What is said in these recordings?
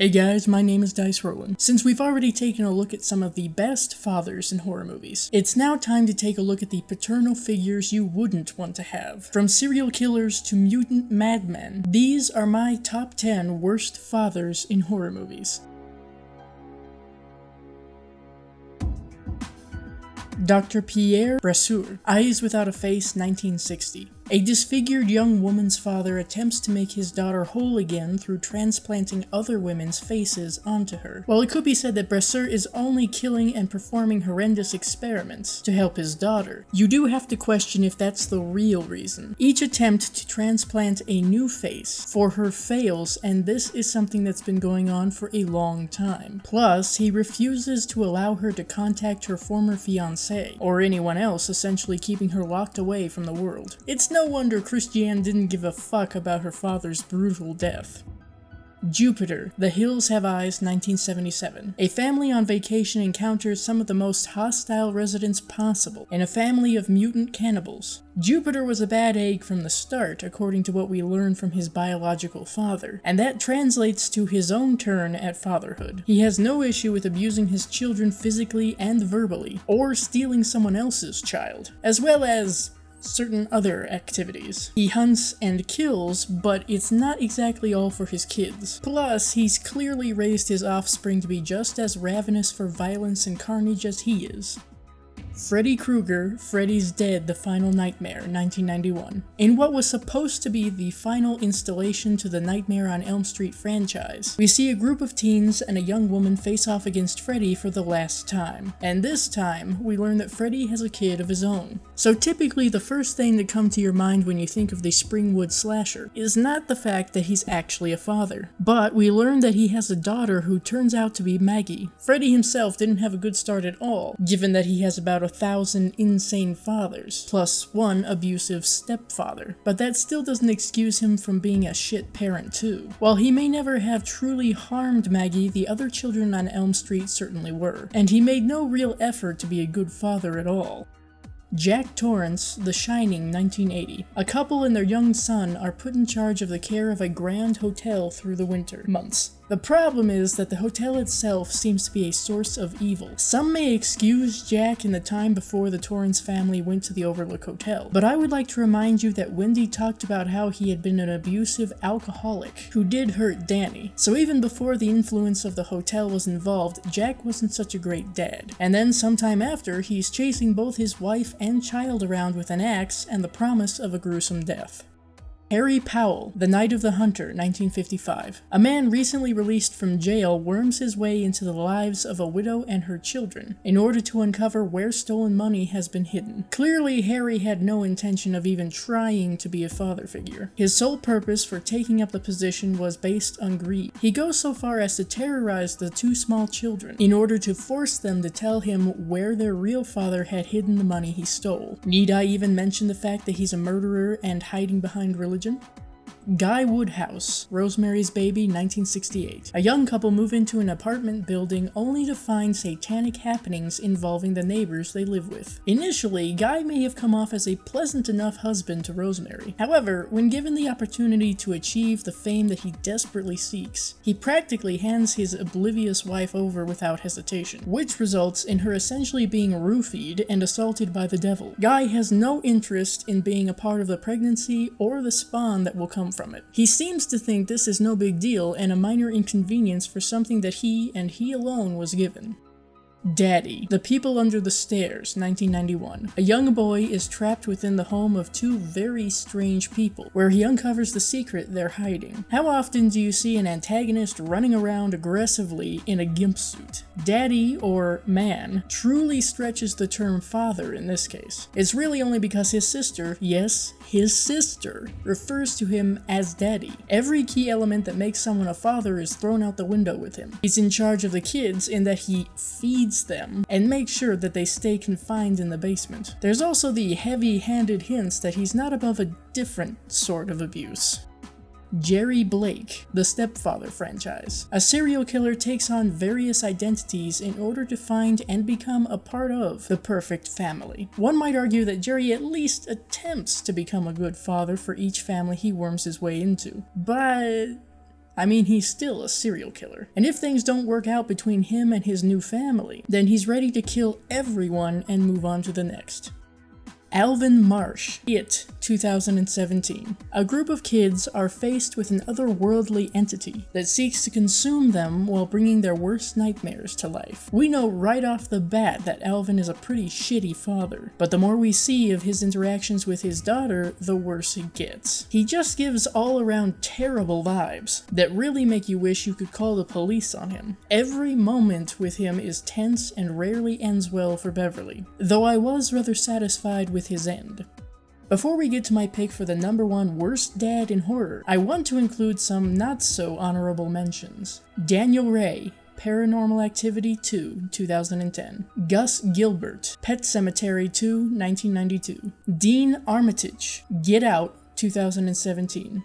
Hey guys, my name is Dice Rollin. Since we've already taken a look at some of the best fathers in horror movies, it's now time to take a look at the paternal figures you wouldn't want to have. From serial killers to mutant madmen, these are my top 10 worst fathers in horror movies. Dr. Pierre Brasseur, Eyes Without a Face, 1960. A disfigured young woman's father attempts to make his daughter whole again through transplanting other women's faces onto her. While it could be said that Brasseur is only killing and performing horrendous experiments to help his daughter, you do have to question if that's the real reason. Each attempt to transplant a new face for her fails, and this is something that's been going on for a long time. Plus, he refuses to allow her to contact her former fiancé, or anyone else, essentially keeping her locked away from the world. It's no wonder Christiane didn't give a fuck about her father's brutal death. Jupiter, The Hills Have Eyes, 1977. A family on vacation encounters some of the most hostile residents possible in a family of mutant cannibals. Jupiter was a bad egg from the start, according to what we learn from his biological father, and that translates to his own turn at fatherhood. He has no issue with abusing his children physically and verbally, or stealing someone else's child, as well as certain other activities. He hunts and kills, but it's not exactly all for his kids. Plus, he's clearly raised his offspring to be just as ravenous for violence and carnage as he is. Freddy Krueger, Freddy's Dead, The Final Nightmare, 1991. In what was supposed to be the final installation to the Nightmare on Elm Street franchise, we see a group of teens and a young woman face off against Freddy for the last time. And this time, we learn that Freddy has a kid of his own. So typically the first thing to come to your mind when you think of the Springwood slasher is not the fact that he's actually a father, but we learn that he has a daughter who turns out to be Maggie. Freddy himself didn't have a good start at all, given that he has about 1,000 insane fathers, plus one abusive stepfather. But that still doesn't excuse him from being a shit parent too. While he may never have truly harmed Maggie, the other children on Elm Street certainly were, and he made no real effort to be a good father at all. Jack Torrance, The Shining, 1980. A couple and their young son are put in charge of the care of a grand hotel through the winter months. The problem is that the hotel itself seems to be a source of evil. Some may excuse Jack in the time before the Torrance family went to the Overlook Hotel, but I would like to remind you that Wendy talked about how he had been an abusive alcoholic who did hurt Danny. So even before the influence of the hotel was involved, Jack wasn't such a great dad. And then sometime after, he's chasing both his wife and child around with an axe and the promise of a gruesome death. Harry Powell, The Night of the Hunter, 1955. A man recently released from jail worms his way into the lives of a widow and her children in order to uncover where stolen money has been hidden. Clearly, Harry had no intention of even trying to be a father figure. His sole purpose for taking up the position was based on greed. He goes so far as to terrorize the two small children in order to force them to tell him where their real father had hidden the money he stole. Need I even mention the fact that he's a murderer and hiding behind religion? Guy Woodhouse, Rosemary's Baby, 1968. A young couple move into an apartment building only to find satanic happenings involving the neighbors they live with. Initially, Guy may have come off as a pleasant enough husband to Rosemary. However, when given the opportunity to achieve the fame that he desperately seeks, he practically hands his oblivious wife over without hesitation, which results in her essentially being roofied and assaulted by the devil. Guy has no interest in being a part of the pregnancy or the spawn that will come from it. He seems to think this is no big deal and a minor inconvenience for something that he and he alone was given. Daddy, The People Under the Stairs, 1991. A young boy is trapped within the home of two very strange people, where he uncovers the secret they're hiding. How often do you see an antagonist running around aggressively in a gimp suit? Daddy, or man, truly stretches the term father in this case. It's really only because his sister, yes, his sister, refers to him as daddy. Every key element that makes someone a father is thrown out the window with him. He's in charge of the kids in that he feeds them and makes sure that they stay confined in the basement. There's also the heavy-handed hints that he's not above a different sort of abuse. Jerry Blake, The Stepfather franchise. A serial killer takes on various identities in order to find and become a part of the perfect family. One might argue that Jerry at least attempts to become a good father for each family he worms his way into, but I mean, he's still a serial killer. And if things don't work out between him and his new family, then he's ready to kill everyone and move on to the next. Alvin Marsh, It, 2017. A group of kids are faced with an otherworldly entity that seeks to consume them while bringing their worst nightmares to life. We know right off the bat that Alvin is a pretty shitty father, but the more we see of his interactions with his daughter, the worse it gets. He just gives all-around terrible vibes that really make you wish you could call the police on him. Every moment with him is tense and rarely ends well for Beverly, though I was rather satisfied with his end. Before we get to my pick for the #1 worst dad in horror, I want to include some not-so-honorable mentions. Daniel Ray, Paranormal Activity 2, 2010. Gus Gilbert, Pet Sematary 2, 1992. Dean Armitage, Get Out, 2017.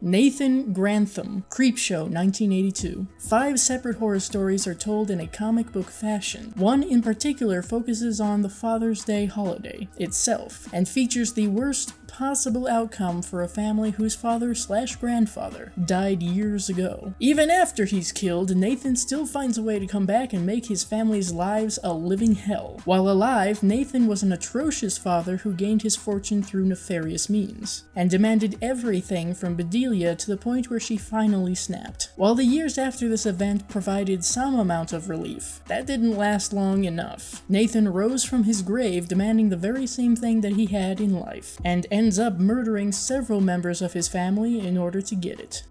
Nathan Grantham, Creepshow, 1982. 5 separate horror stories are told in a comic book fashion. One in particular focuses on the Father's Day holiday itself, and features the worst possible outcome for a family whose father/grandfather died years ago. Even after he's killed, Nathan still finds a way to come back and make his family's lives a living hell. While alive, Nathan was an atrocious father who gained his fortune through nefarious means, and demanded everything from Bedelia to the point where she finally snapped. While the years after this event provided some amount of relief, that didn't last long enough. Nathan rose from his grave demanding the very same thing that he had in life, and ends up murdering several members of his family in order to get it.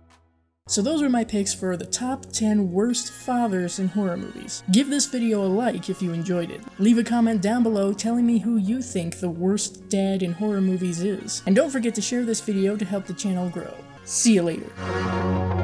So those are my picks for the top 10 worst fathers in horror movies. Give this video a like if you enjoyed it. Leave a comment down below telling me who you think the worst dad in horror movies is. And don't forget to share this video to help the channel grow. See you later.